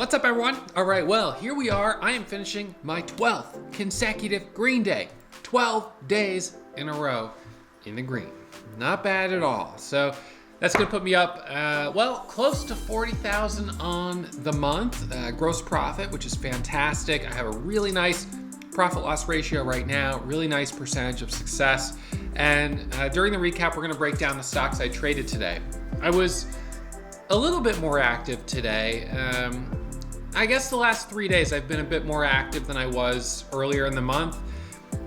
What's up, everyone? All right, well, here we are. I am finishing my 12th consecutive green day. 12 days in a row in the green. Not bad at all. So that's gonna put me up, close to 40,000 on the month. Gross profit, which is fantastic. I have a really nice profit loss ratio right now, really nice percentage of success. And during the recap, we're gonna break down the stocks I traded today. I was a little bit more active today. I guess the last 3 days I've been a bit more active than I was earlier in the month.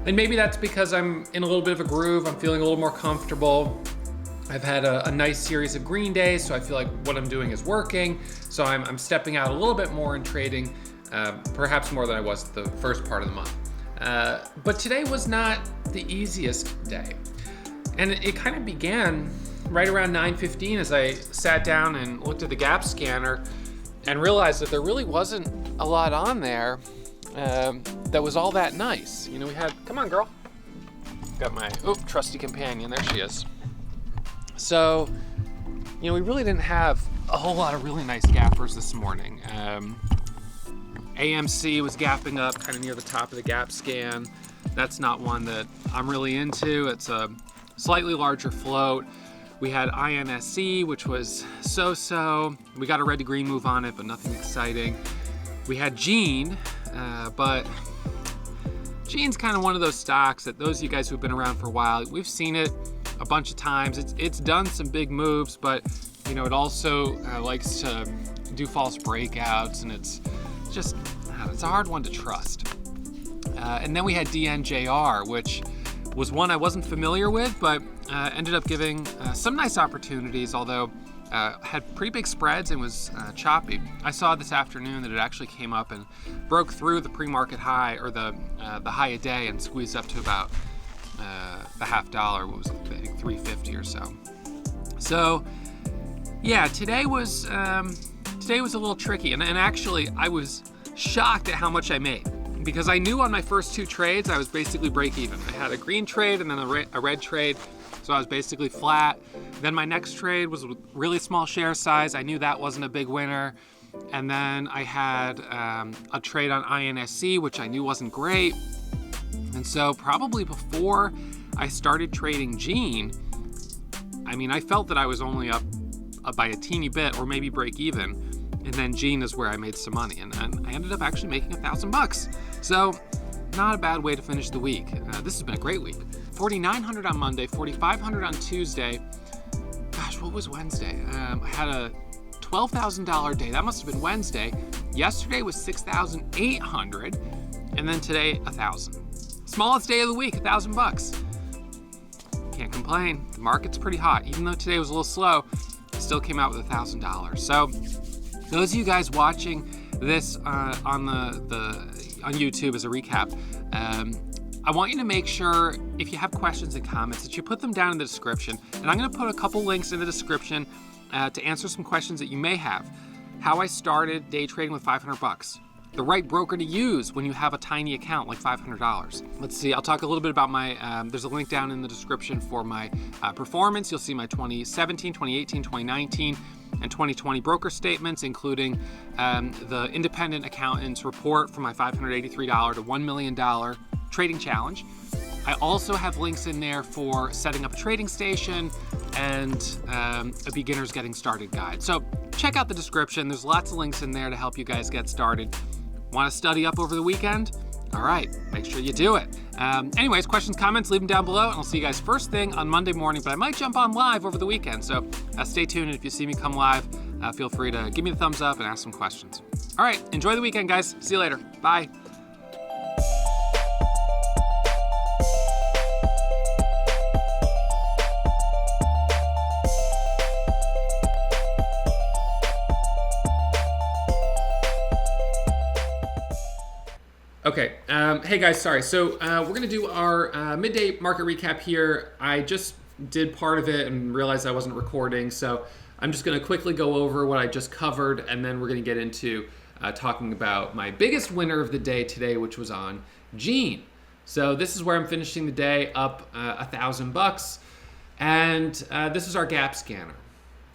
And maybe that's because I'm in a little bit of a groove. I'm feeling a little more comfortable. I've had a nice series of green days, so I feel like what I'm doing is working. So I'm stepping out a little bit more in trading, perhaps more than I was the first part of the month. But today was not the easiest day. And it kind of began right around 9:15 as I sat down and looked at the gap scanner and realized that there really wasn't a lot on there that was all that nice. You know, we had, come on girl. Got my, trusty companion, there she is. So, you know, we really didn't have a whole lot of really nice gappers this morning. AMC was gapping up kind of near the top of the gap scan. That's not one that I'm really into. It's a slightly larger float. We had INSC, which was so-so. We got a red to green move on it, but nothing exciting. We had Gene, but Gene's kind of one of those stocks that those of you guys who've been around for a while, we've seen it a bunch of times. It's done some big moves, but you know, it also likes to do false breakouts, and it's a hard one to trust. And then we had DNJR, which was one I wasn't familiar with, but ended up giving some nice opportunities, although had pretty big spreads and was choppy. I saw this afternoon that it actually came up and broke through the pre-market high, or the high a day, and squeezed up to about the $0.50. What was it? I think 350 or so. So yeah, today was a little tricky, and actually I was shocked at how much I made, because I knew on my first two trades I was basically break even. I had a green trade and then a red trade, so I was basically flat. Then my next trade was with really small share size. I knew that wasn't a big winner. And then I had a trade on INSC, which I knew wasn't great. And so probably before I started trading Gene, I mean, I felt that I was only up by a teeny bit, or maybe break even. And then Gene is where I made some money, and I ended up actually making $1,000. So not a bad way to finish the week. This has been a great week. 4,900 on Monday, 4,500 on Tuesday. Gosh, what was Wednesday? I had a $12,000 day. That must have been Wednesday. Yesterday was 6,800, and then today 1,000. Smallest day of the week, $1,000. Can't complain. The market's pretty hot. Even though today was a little slow, I still came out with $1,000. So those of you guys watching this on YouTube as a recap, I want you to make sure, if you have questions and comments, that you put them down in the description. And I'm going to put a couple links in the description to answer some questions that you may have. How I started day trading with $500. The right broker to use when you have a tiny account like $500. Let's see, I'll talk a little bit about my, there's a link down in the description for my performance. You'll see my 2017, 2018, 2019, and 2020 broker statements, including the independent accountant's report for my $583 to $1 million trading challenge. I also have links in there for setting up a trading station and a beginner's getting started guide. So check out the description. There's lots of links in there to help you guys get started. Want to study up over the weekend? All right, make sure you do it. Anyways, questions, comments, leave them down below, and I'll see you guys first thing on Monday morning, but I might jump on live over the weekend, so stay tuned, and if you see me come live, feel free to give me the thumbs up and ask some questions. All right, enjoy the weekend, guys. See you later. Bye. Okay, hey guys, sorry. So we're gonna do our midday market recap here. I just did part of it and realized I wasn't recording, so I'm just gonna quickly go over what I just covered, and then we're gonna get into talking about my biggest winner of the day today, which was on Gene. So this is where I'm finishing the day, up $1,000, and this is our gap scanner.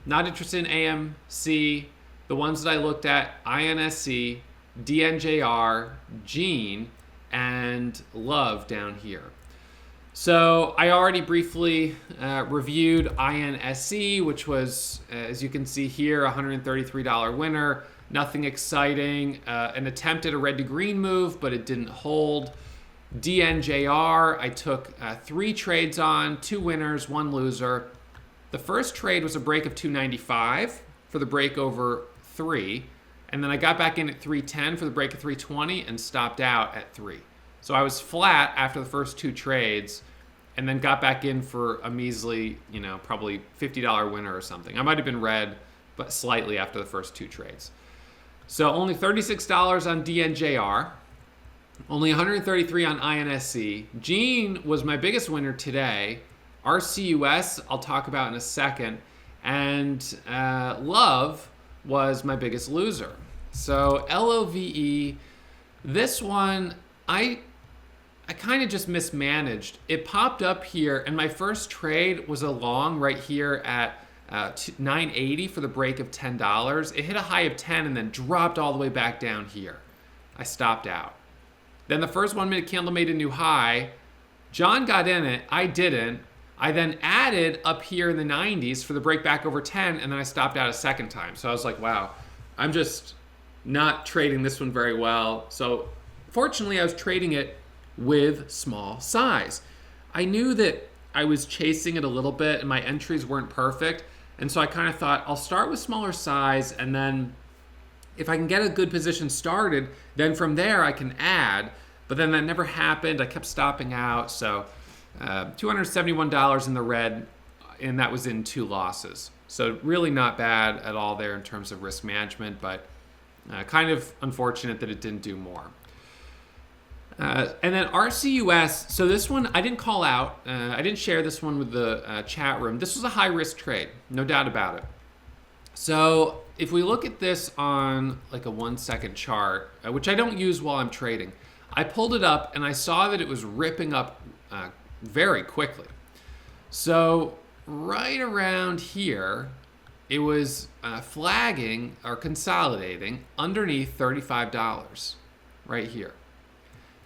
Not interested in AMC, the ones that I looked at, INSC, DNJR, Gene, and Love down here. So I already briefly reviewed INSC, which was, as you can see here, $133 winner. Nothing exciting. An attempt at a red to green move, but it didn't hold. DNJR, I took 3 trades on, 2 winners, 1 loser. The first trade was a break of 295 for the break over 3. And then I got back in at 310 for the break of 320 and stopped out at 3. So I was flat after the first 2 trades and then got back in for a measly, probably $50 winner or something. I might have been red, but slightly after the first 2 trades. So only $36 on DNJR, only $133 on INSC. Gene was my biggest winner today. RCUS, I'll talk about in a second. And Love was my biggest loser. So LOVE, this one, I kind of just mismanaged. It popped up here, and my first trade was a long right here at 980 for the break of $10. It hit a high of 10 and then dropped all the way back down here. I stopped out. Then the first 1 minute candle made a new high. John got in it. I didn't. I then added up here in the 90s for the break back over 10, and then I stopped out a second time. So I was like, wow, I'm just not trading this one very well. So fortunately, I was trading it with small size. I knew that I was chasing it a little bit and my entries weren't perfect. And so I kind of thought I'll start with smaller size, and then if I can get a good position started, then from there I can add. But then that never happened. I kept stopping out. So $271 in the red, and that was in 2 losses. So really not bad at all there in terms of risk management, but kind of unfortunate that it didn't do more. And then RCUS, so this one I didn't call out. I didn't share this one with the chat room. This was a high risk trade, no doubt about it. So if we look at this on like a 1 second chart, which I don't use while I'm trading, I pulled it up and I saw that it was ripping up very quickly. So right around here, it was flagging or consolidating underneath $35 right here.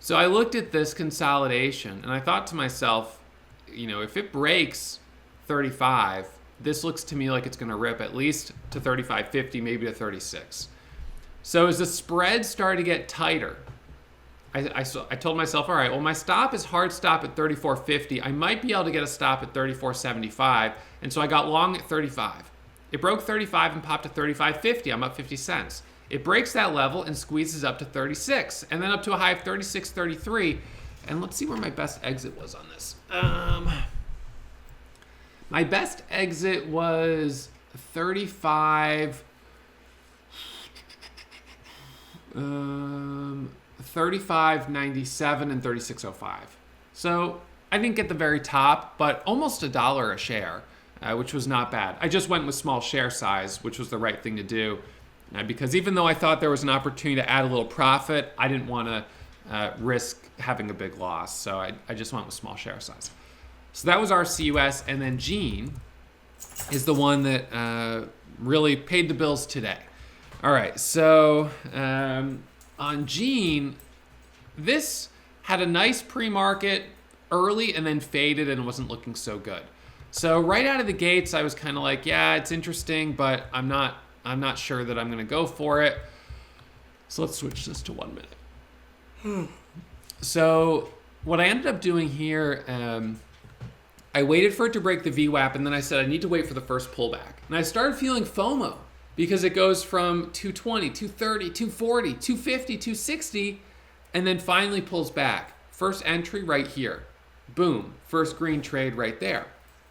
So I looked at this consolidation and I thought to myself, if it breaks 35, this looks to me like it's going to rip at least to 35.50, maybe to 36. So as the spread started to get tighter, I told myself, all right, well, my stop is hard stop at 34.50. I might be able to get a stop at 34.75. And so I got long at 35. It broke 35 and popped to 35.50. I'm up 50 cents. It breaks that level and squeezes up to 36, and then up to a high of 36.33. And let's see where my best exit was on this. My best exit was 35. 35.97 and 36.05. So I didn't get the very top, but almost $1 a share, which was not bad. I just went with small share size, which was the right thing to do. Because even though I thought there was an opportunity to add a little profit, I didn't want to risk having a big loss. So I just went with small share size. So that was RCUS. And then Gene is the one that really paid the bills today. All right. So on Gene, this had a nice pre-market early and then faded and wasn't looking so good. So right out of the gates, I was kind of like, yeah, it's interesting, but I'm not sure that I'm going to go for it. So let's switch this to 1 minute. So what I ended up doing here, I waited for it to break the VWAP, and then I said I need to wait for the first pullback. And I started feeling FOMO because it goes from 220, 230, 240, 250, 260, and then finally pulls back. First entry right here. Boom. First green trade right there.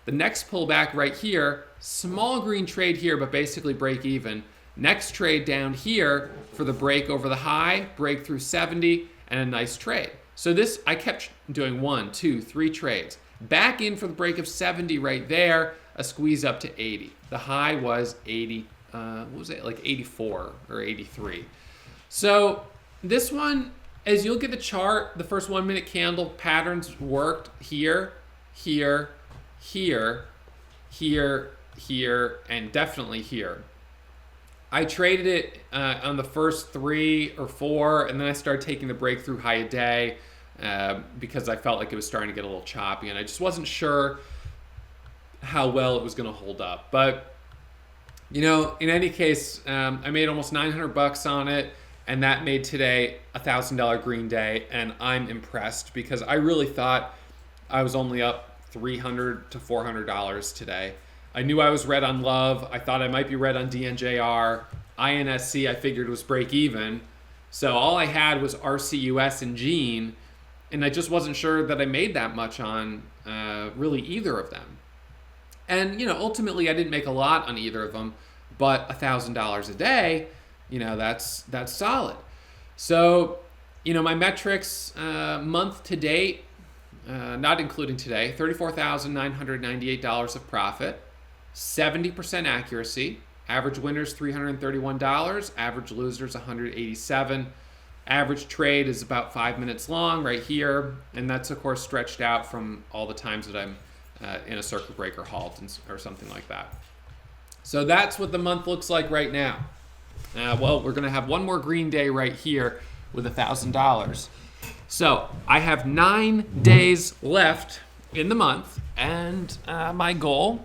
The next pullback right here, small green trade here, but basically break even. Next trade down here for the break over the high, break through 70, and a nice trade. So this, I kept doing 1, 2, 3 trades. Back in for the break of 70 right there, a squeeze up to 80. The high was 80, what was it, like 84 or 83. So this one, as you look at the chart, the first 1 minute candle patterns worked here, here, here, here, here, and definitely here. I traded it on the first 3 or 4, and then I started taking the breakthrough high a day because I felt like it was starting to get a little choppy, and I just wasn't sure how well it was going to hold up. But in any case, I made almost $900 on it, and that made today a $1,000 green day, and I'm impressed because I really thought I was only up $300 to $400 today. I knew I was red on Love. I thought I might be red on DNJR. INSC I figured was break even. So all I had was RCUS and Gene, and I just wasn't sure that I made that much on really either of them. And ultimately I didn't make a lot on either of them, but $1,000 a day, that's solid. So my metrics month to date, not including today, $34,998 of profit. 70% accuracy, average winners $331, average losers $187. Average trade is about 5 minutes long right here, and that's of course stretched out from all the times that I'm in a circuit breaker halt or something like that. So that's what the month looks like right now. Well, we're going to have one more green day right here with $1,000. So I have 9 days left in the month, and my goal,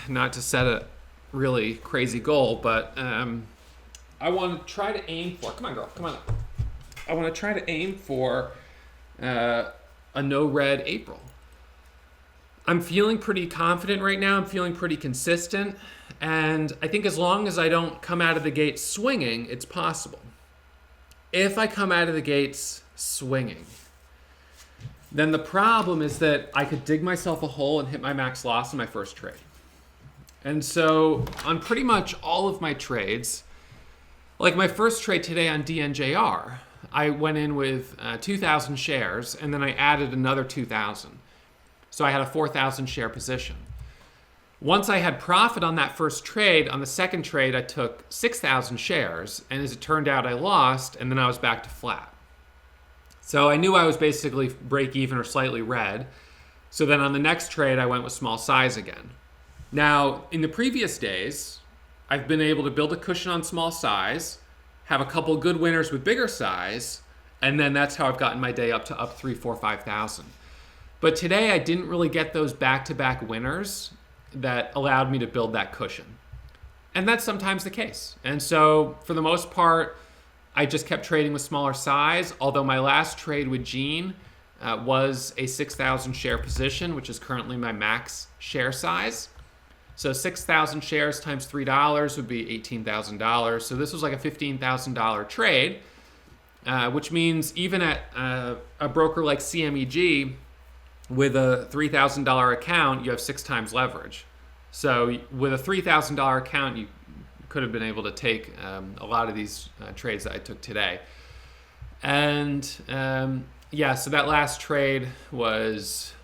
not to set a really crazy goal, but I want to try to aim for, come on girl, come on up. I want to try to aim for a no red April. I'm feeling pretty confident right now. I'm feeling pretty consistent. And I think as long as I don't come out of the gate swinging, it's possible. If I come out of the gates swinging, then the problem is that I could dig myself a hole and hit my max loss in my first trade. And so on pretty much all of my trades, like my first trade today on DNJR, I went in with 2,000 shares and then I added another 2,000. So I had a 4,000 share position. Once I had profit on that first trade, on the second trade I took 6,000 shares, and as it turned out I lost, and then I was back to flat. So I knew I was basically break even or slightly red. So then on the next trade I went with small size again. Now in the previous days, I've been able to build a cushion on small size, have a couple good winners with bigger size, and then that's how I've gotten my day up to 3, 4, 5,000. But today I didn't really get those back-to-back winners that allowed me to build that cushion. And that's sometimes the case. And so for the most part, I just kept trading with smaller size, although my last trade with Gene was a 6,000 share position, which is currently my max share size. So 6,000 shares times $3 would be $18,000. So this was like a $15,000 trade, which means even at a broker like CMEG, with a $3,000 account, you have 6 times leverage. So with a $3,000 account, you could have been able to take a lot of these trades that I took today. And so that last trade was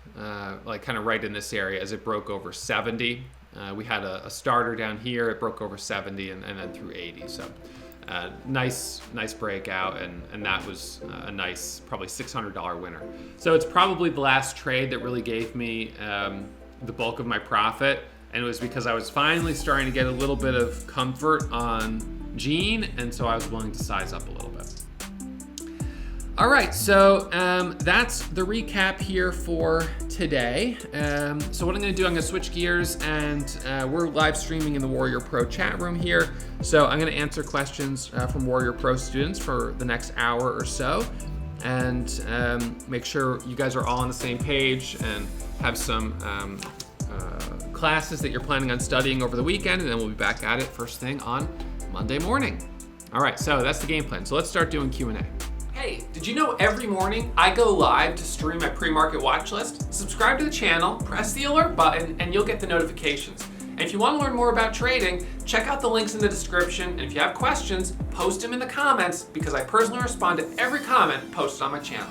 like kind of right in this area as it broke over 70. We had a starter down here, it broke over 70 and then through 80. So nice breakout, and that was a nice, probably $600 winner. So it's probably the last trade that really gave me the bulk of my profit, and it was because I was finally starting to get a little bit of comfort on Gene, and so I was willing to size up a little bit. All right, so that's the recap here for today. So what I'm gonna do, I'm gonna switch gears, and we're live streaming in the Warrior Pro chat room here. So I'm gonna answer questions from Warrior Pro students for the next hour or so, and make sure you guys are all on the same page and have some classes that you're planning on studying over the weekend, and then we'll be back at it first thing on Monday morning. All right, so that's the game plan. So let's start doing Q&A. Hey, did you know every morning I go live to stream my pre-market watch list? Subscribe to the channel, press the alert button, and you'll get the notifications. And if you want to learn more about trading, check out the links in the description. And if you have questions, post them in the comments because I personally respond to every comment posted on my channel.